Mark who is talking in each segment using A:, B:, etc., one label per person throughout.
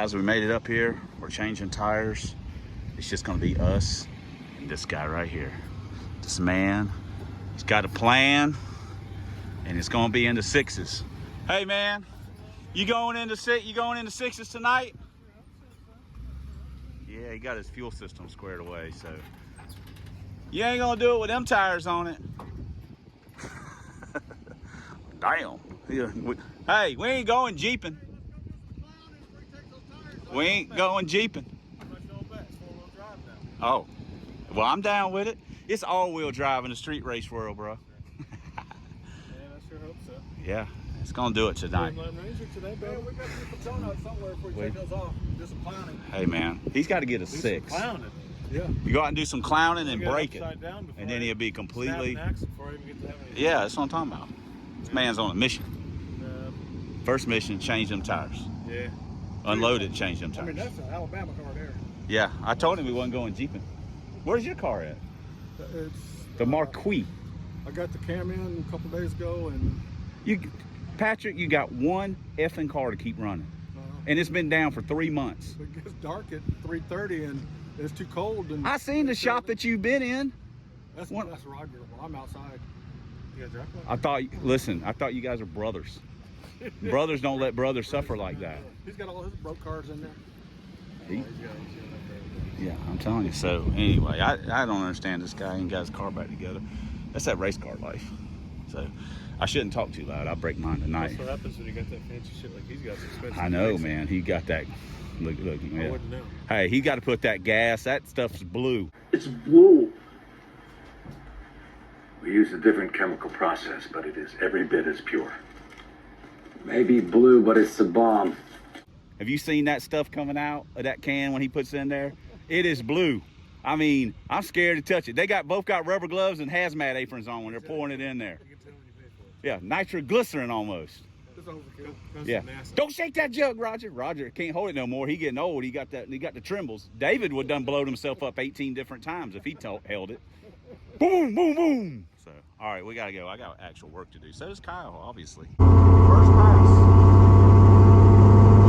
A: guys, we made it up here. We're changing tires. It's just gonna be us and this guy right here. This man, he's got a plan, and it's gonna be into sixes. Hey man, you going into sixes tonight? Yeah, he got his fuel system squared away, so you ain't gonna do it with them tires on it. Damn. Yeah. Hey, we ain't going jeeping. We ain't going jeeping. Oh, well, I'm down with it. It's all-wheel drive in the street race world, bro.
B: Yeah, I sure hope so.
A: Yeah, it's gonna do it tonight.
B: We got to get some donuts somewhere before we take those off. Do some clowning.
A: Hey, man, he's got to get a 6.
B: Clowning. Yeah.
A: You go out and do some clowning and break it, and then he'll be completely. Yeah, that's what I'm talking about. This man's on a mission. First mission, change them tires.
B: Yeah.
A: Unload it, change them tires.
B: I mean, that's an Alabama car there.
A: Yeah, I told him we wasn't going jeeping. Where's your car at?
B: It's
A: The Marquis.
B: I got the cam in a couple days ago, and
A: Patrick, you got one effing car to keep running, and it's been down for 3 months.
B: It gets dark at 3:30, and it's too cold. And
A: I seen the shop that you've been in.
B: That's Roger. Well, I'm outside. You guys drive?
A: I thought you guys are brothers. Brothers don't let brothers suffer like that.
B: He's got all his broke cars in there.
A: Yeah, I'm telling you. So anyway, I don't understand this guy ain't got his car back together. That's that race car life. So I shouldn't talk too loud. I'll break mine tonight.
B: That's what happens when you got that fancy shit like he's got. Expensive.
A: I know, man. He got that. Look. Yeah.
B: I wouldn't know.
A: Hey, he got to put that gas. That stuff's blue.
C: It's blue. We use a different chemical process, but it is every bit as pure.
D: Maybe blue, but it's the bomb.
A: Have you seen that stuff coming out of that can when he puts it in there? It is blue. I mean, I'm scared to touch it. They both got rubber gloves and hazmat aprons on when they're pouring it in there. Yeah, nitroglycerin almost. Yeah. Don't shake that jug, Roger. Roger can't hold it no more. He getting old. He got the trembles. David would done blowed himself up 18 different times if he held it. Boom, boom, boom. So, all right, we gotta go. I got actual work to do. So does Kyle, obviously. First pass.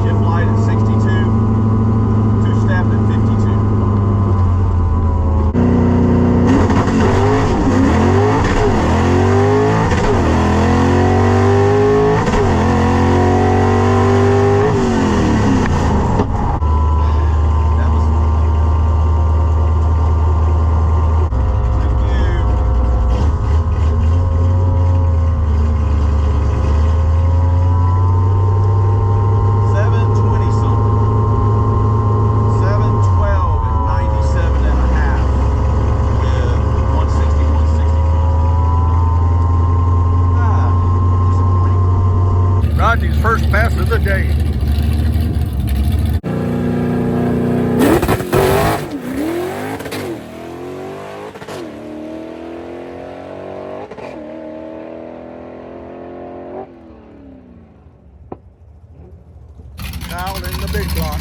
A: Shift light at 62. Two-step at 52. First pass of the day. Now in the big block.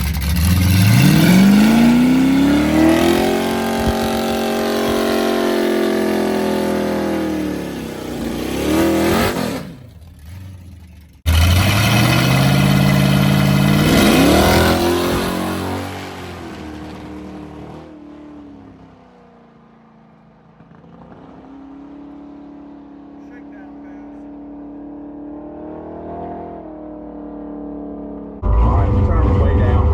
A: Turn way down.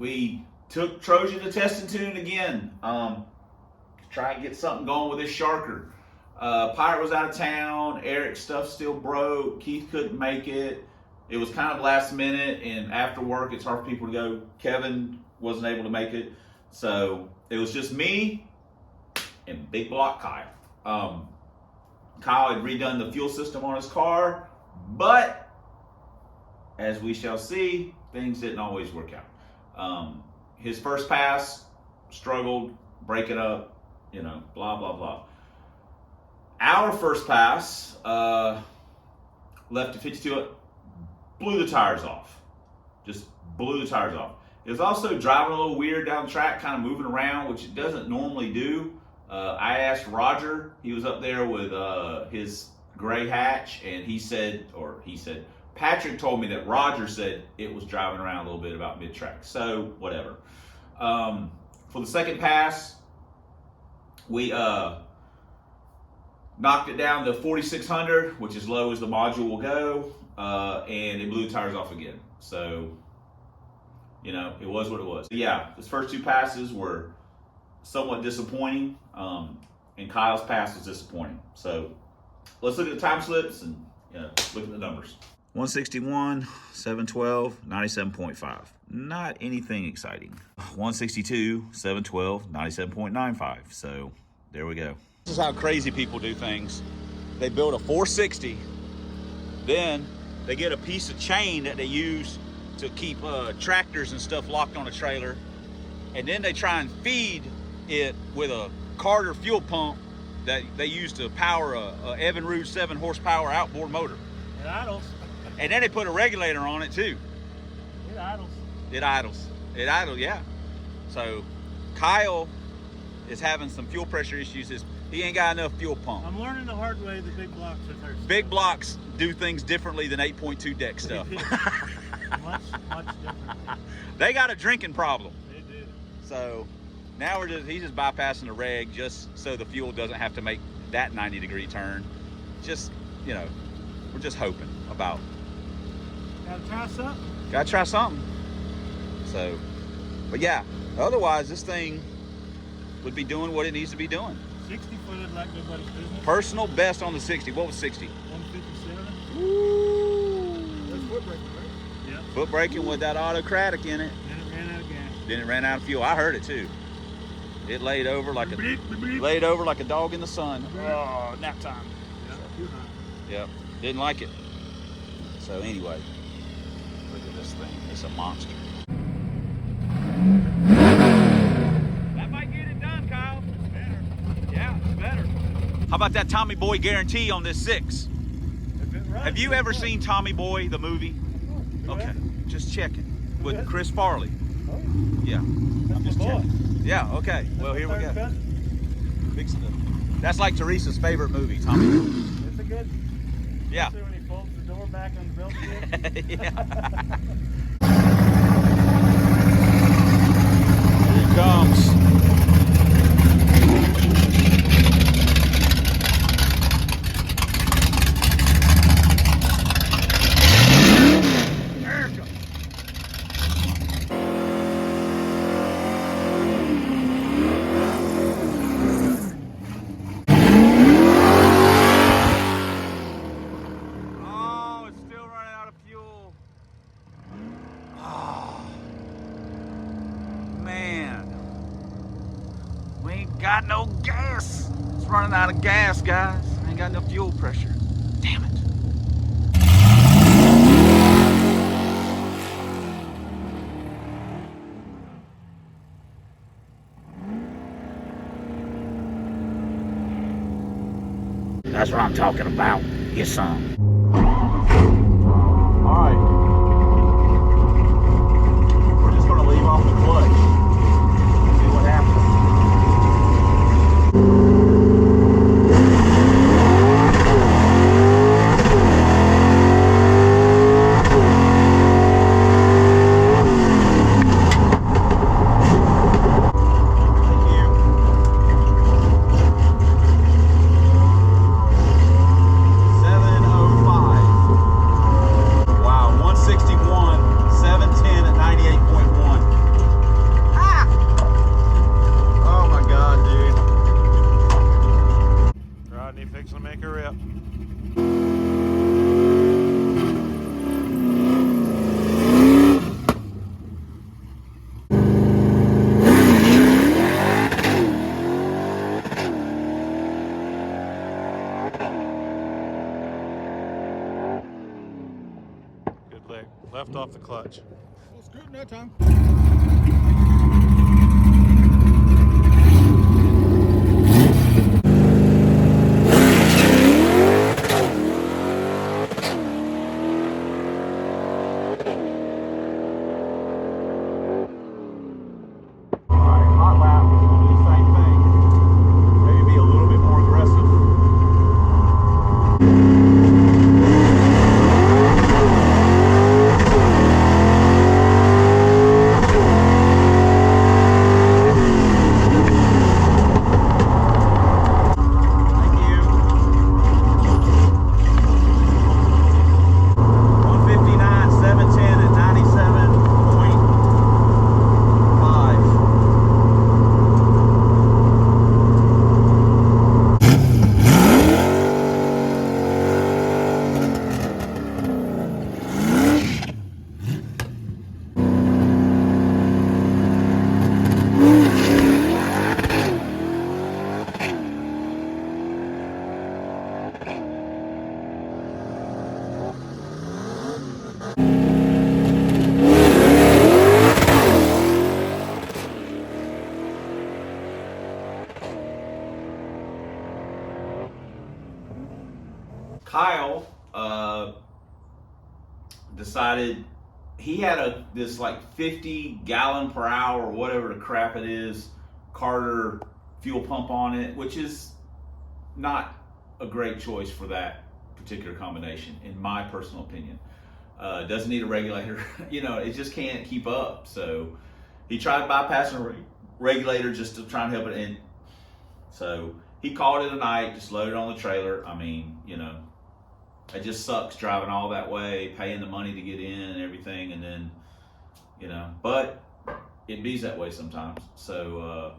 A: we took Trojan to test and tune again. Try and get something going with this sharker. Pirate was out of town. Eric's stuff still broke. Keith couldn't make it. It was kind of last minute, and after work, it's hard for people to go. Kevin wasn't able to make it. So it was just me and Big Block Kyle. Kyle had redone the fuel system on his car, but as we shall see, things didn't always work out. His first pass, struggled, break it up, you know, blah, blah, blah. Our first pass, left to 52, blew the tires off. Just blew the tires off. It was also driving a little weird down the track, kind of moving around, which it doesn't normally do. I asked Roger, he was up there with his gray hatch, and he said, Patrick told me that Roger said it was driving around a little bit about mid-track. So, whatever. For the second pass, we knocked it down to 4,600, which is low as the module will go, and it blew the tires off again. So, you know, it was what it was. Yeah, his first two passes were somewhat disappointing, and Kyle's pass was disappointing. So, let's look at the time slips and look at the numbers. 161, 712, 97.5. Not anything exciting. 162, 712, 97.95. So, there we go. This is how crazy people do things. They build a 460, then they get a piece of chain that they use to keep tractors and stuff locked on a trailer, and then they try and feed it with a Carter fuel pump that they use to power a Evinrude 7 horsepower outboard motor.
B: It idles.
A: And then they put a regulator on it too.
B: It idles.
A: It idles. It idles, yeah. So Kyle is having some fuel pressure issues. He ain't got enough fuel pump.
B: I'm learning the hard way the big blocks are thirsty.
A: Big blocks do things differently than 8.2 deck stuff.
B: much different.
A: They got a drinking problem.
B: They do.
A: So now he's just bypassing the reg just so the fuel doesn't have to make that 90-degree turn. Just, you know, we're just hoping about.
B: Gotta try something.
A: Gotta try something. So, but yeah, otherwise this thing would be doing what it needs to be doing.
B: 60 footed like nobody's business.
A: Personal best on the 60. What was 60?
B: 157.
A: Ooh.
B: That's foot braking, right? Yep.
A: Foot braking with that autocratic in it.
B: Then it ran out of gas.
A: Then it ran out of fuel. I heard it too. It laid over like a dog in the sun. Oh, nap time.
B: Yeah, too high.
A: Yep. Didn't like it. So anyway, look at this thing. It's a monster. That might get it done, Kyle.
B: It's better.
A: Yeah, it's better. How about that Tommy Boy guarantee on this 6?
B: Right.
A: Have you ever seen Tommy Boy, the movie? Okay, just checking. With Chris Farley.
B: Oh.
A: Yeah, I'm just checking. Yeah, okay. Well, here we go. Fixing it. That's like Teresa's favorite movie, Tommy.
B: It's a good.
A: Yeah.
B: See when he folds the door back on the belt kit?
A: Yeah. Here it comes. Got no gas. It's running out of gas, guys. Ain't got no fuel pressure. Damn it. That's what I'm talking about. Get some. All right. We're just gonna leave off the clutch. See what happens. Left off the clutch.
B: Well, scooting that time.
A: Kyle decided he had this like 50 gallon per hour or whatever the crap it is Carter fuel pump on it, which is not a great choice for that particular combination in my personal opinion. Doesn't need a regulator. You know, it just can't keep up. So he tried bypassing a regulator just to try and help it in. So he called it a night, just loaded on the trailer. I mean, you know, it just sucks driving all that way, paying the money to get in and everything, and then, you know, but it bees that way sometimes. So,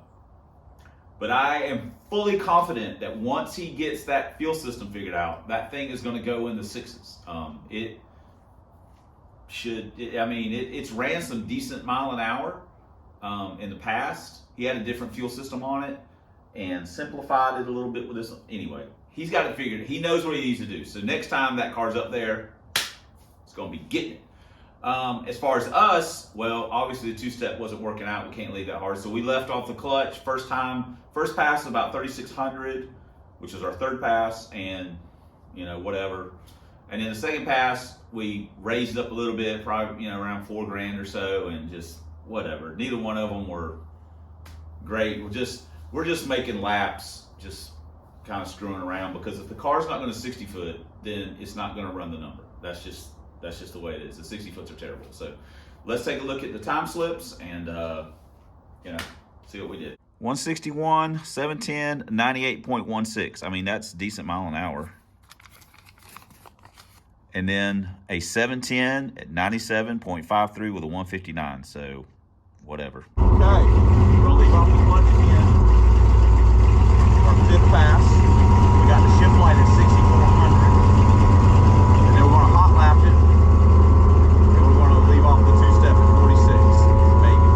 A: but I am fully confident that once he gets that fuel system figured out, that thing is going to go in the sixes. It should, it's ran some decent mile an hour in the past. He had a different fuel system on it and simplified it a little bit with this. Anyway, he's got it figured. He knows what he needs to do. So next time that car's up there, it's going to be getting it. As far as us, well, obviously the two-step wasn't working out. We can't leave that hard. So we left off the clutch. First pass is about 3,600, which was our third pass, and, you know, whatever. And then the second pass, we raised up a little bit, probably, you know, around $4,000 or so, and just whatever. Neither one of them were great. We're just making laps, just kind of screwing around, because if the car's not going to 60 foot, then it's not going to run the number. That's just the way it is. The 60 foots are terrible. So let's take a look at the time slips and you know, see what we did. 161, 710, 98.16. I mean, that's decent mile an hour. And then a 710 at 97.53 with a 159. So whatever. Okay, we're gonna leave off the clutch again. Our fifth pass. We got the shift light at 6,400. And then we're gonna hot lap it. And we're gonna leave off the two-step at 46, maybe.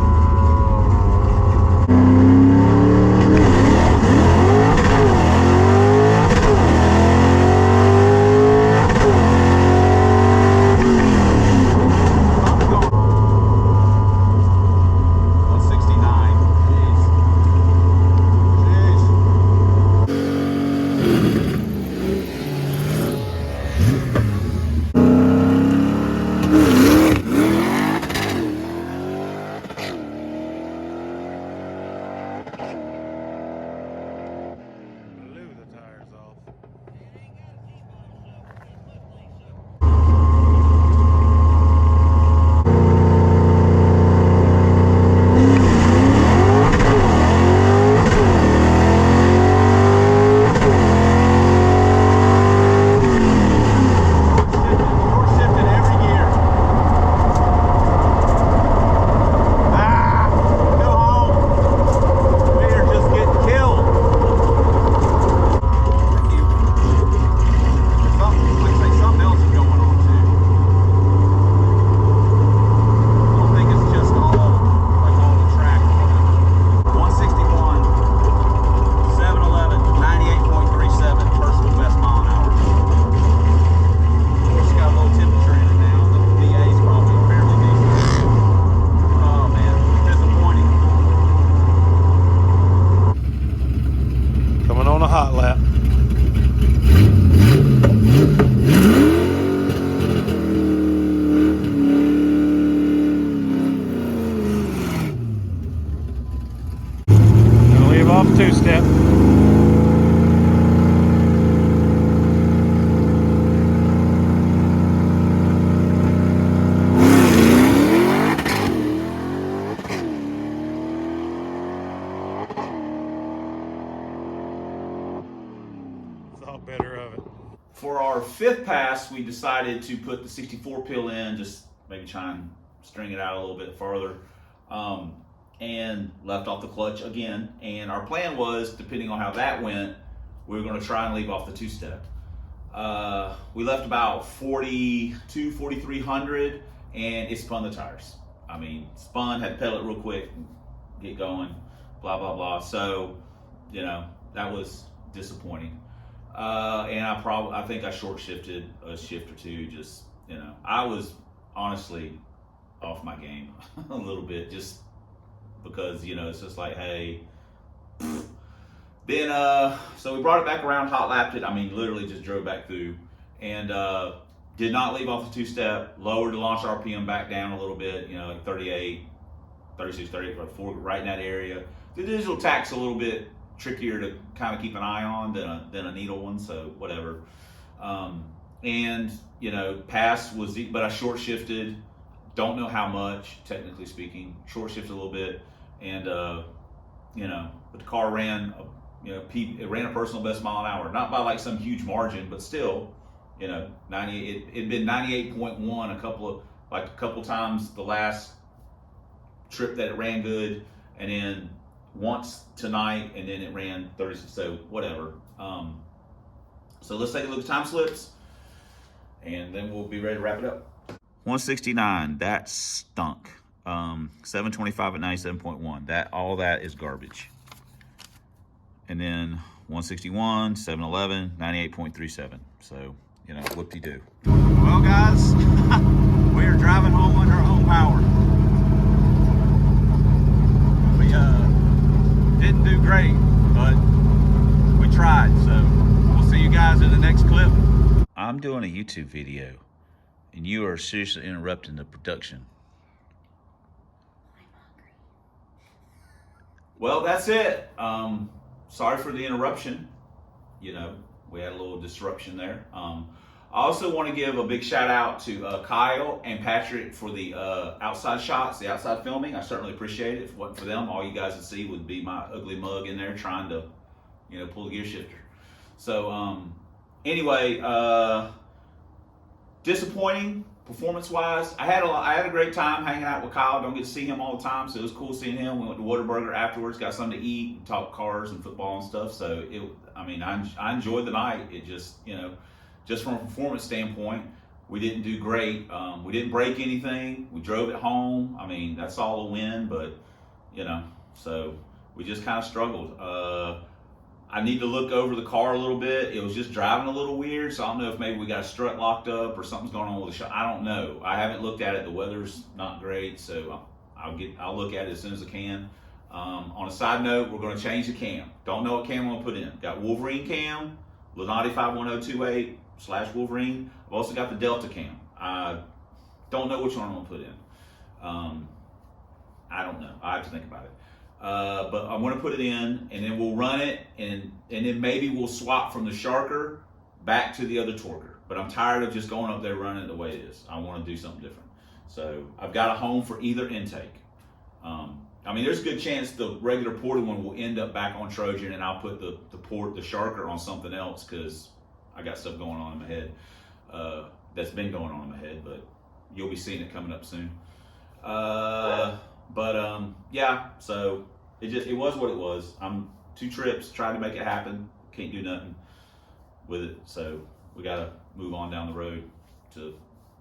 A: off two-step. Thought better of it. For our fifth pass, we decided to put the 64 peel in, just maybe try and string it out a little bit further, and left off the clutch again. And our plan was, depending on how that went, we were going to try and leave off the two-step. We left about 4,300, and it spun the tires. I mean, spun, had to pedal it real quick, and get going, blah, blah, blah. So, you know, that was disappointing. And I think I short shifted a shift or two. Just, you know, I was honestly off my game a little bit, just because, you know, it's just like, hey. Then, so we brought it back around, hot lapped it. I mean, literally just drove back through, and did not leave off the two-step. Lowered the launch RPM back down a little bit, you know, like 38, 36, 38, 34, right in that area. The digital tack's a little bit trickier to kind of keep an eye on than a needle one, so whatever. And, you know, pass was, but I short shifted, don't know how much, technically speaking, short shifted a little bit, and, you know, but the car ran, it ran a personal best mile an hour, not by like some huge margin, but still, you know, it'd been 98.1 a couple times the last trip that it ran good, and then once tonight, and then it ran 36, so whatever. So let's take a look at time slips, and then we'll be ready to wrap it up. 169, that stunk. 725 at 97.1, all that is garbage. And then 161, 711, 98.37. So, you know, whoop-de-doo. Well, guys, we are driving home under our own power. We didn't do great, but we tried. So we'll see you guys in the next clip. I'm doing a YouTube video, and you are seriously interrupting the production. Well, that's it. Sorry for the interruption. You know, we had a little disruption there. I also want to give a big shout out to Kyle and Patrick for the outside shots, the outside filming. I certainly appreciate it. If it wasn't for them, all you guys would see would be my ugly mug in there trying to, you know, pull the gear shifter. So anyway, disappointing performance-wise. I had a great time hanging out with Kyle. Don't get to see him all the time, so it was cool seeing him. We went to Whataburger afterwards, got something to eat, and talked cars and football and stuff. So I enjoyed the night. It just, you know, just from a performance standpoint, we didn't do great. We didn't break anything. We drove it home. I mean, that's all a win, but, you know, so we just kind of struggled. I need to look over the car a little bit. It was just driving a little weird, so I don't know if maybe we got a strut locked up or something's going on with the shot. I don't know. I haven't looked at it. The weather's not great, so I'll look at it as soon as I can. On a side note, we're going to change the cam. Don't know what cam I'm going to put in. Got Wolverine cam, Lenati 51028/Wolverine. I've also got the Delta cam. I don't know which one I'm going to put in. I don't know. I have to think about it. But I'm going to put it in, and then we'll run it, and then maybe we'll swap from the Sharker back to the other Torker. But I'm tired of just going up there running it the way it is. I want to do something different. So I've got a home for either intake. I mean, there's a good chance the regular ported one will end up back on Trojan, and I'll put the Sharker on something else because I got stuff going on in my head that's been going on in my head, but you'll be seeing it coming up soon. Yeah, so it was what it was. I'm 2 trips trying to make it happen. Can't do nothing with it. So we got to move on down the road to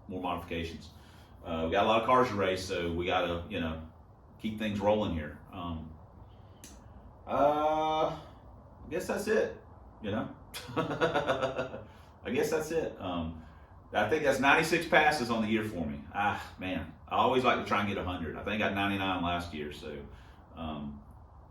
A: more modifications. We got a lot of cars to race, so we got to, you know, keep things rolling here. I guess that's it, you know. I guess that's it. I think that's 96 passes on the year for me. Man, I always like to try and get 100. I think I got 99 last year, so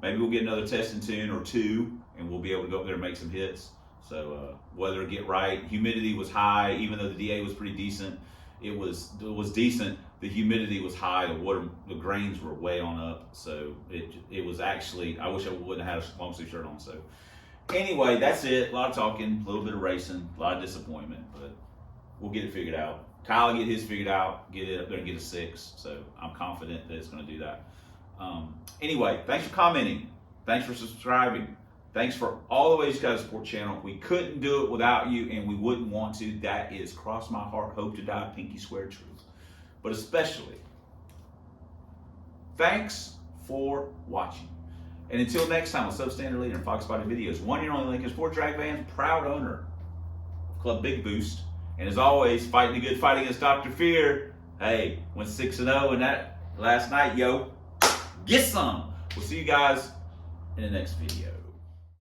A: maybe we'll get another testing tune or 2, and we'll be able to go up there and make some hits. So weather will get right. Humidity was high, even though the DA was pretty decent. It was decent. the humidity was high, the grains were way on up, so it was actually, I wish I wouldn't have had a long sleeve shirt on. So anyway, that's it. A lot of talking, a little bit of racing, a lot of disappointment, but we'll get it figured out. Kyle will get his figured out, get it up there and get a 6. So I'm confident that it's going to do that. Anyway, thanks for commenting. Thanks for subscribing. Thanks for all the ways you guys support the channel. We couldn't do it without you, and we wouldn't want to. That is cross my heart, hope to die, pinky swear truth. But especially, thanks for watching. And until next time, a substandard leader in Fox Body Videos, one year only Lincoln Sport Drag Vans, proud owner of Club Big Boost. And as always, fighting the good fight against Dr. Fear. Hey, went 6-0 in that last night, yo. Get some. We'll see you guys in the next video.